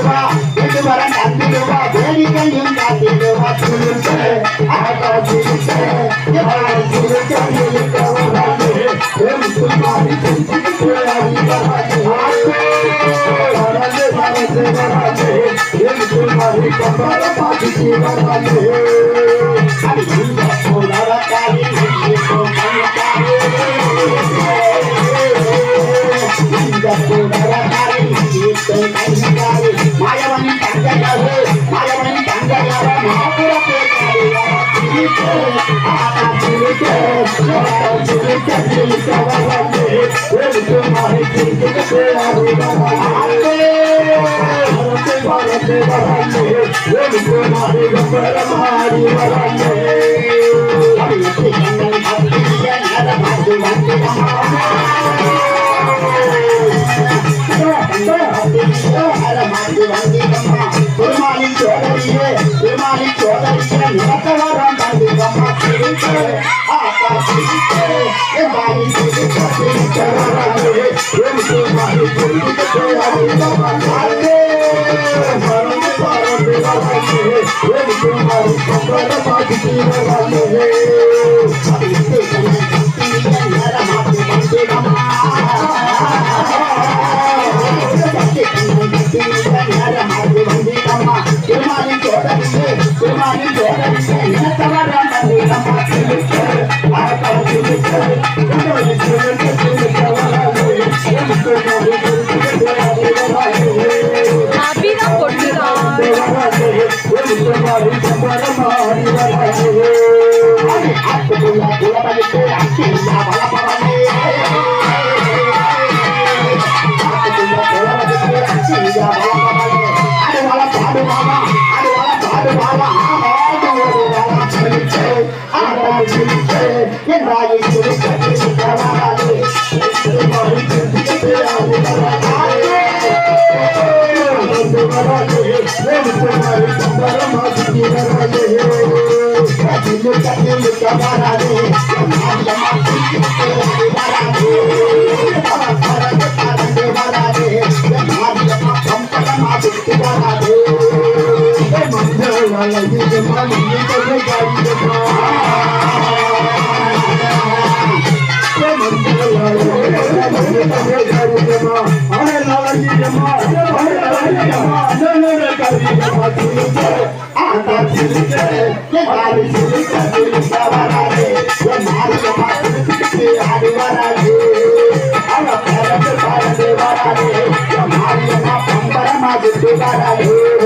தந்திடுவா இதுவரை தந்திடுவா வேடிக்கையும் காத்திடுவா சிரிக்க ஆகா சிரிக்க மாறி சிரிச்சுக்கிட்டு மாறி கொண்டாட பாதிக்கு வராது மாயவனி தங்கையாரு மாயவனி தங்கையார மாபுர பெருமாளின் சோதரியே பெருமாளின் சோதரியே நிலத்தவரம் தந்திரமா சிரிக்க ஆகா சிரிக்க எம்பாயின் சிரிக்க சிரிக்கவராது பெருமாளி சிரிக்க அறிவராது பரந்து பரந்து வராது பெருமாளி கொம்பர பாதிக்கு வராது அதிர்ஷ்ட கண்ணி நேரமாக்கு வந்திடமா பெருமாளின் சோதரியே பெருமாளின் சோதரியே இனத்தவரம் தந்திரமா சிரிக்க ஆகா சிரிக்க எம்பாயின் சிரிக்க சிரிக்கவராது அபிதான் கொண்டுதான் Bye.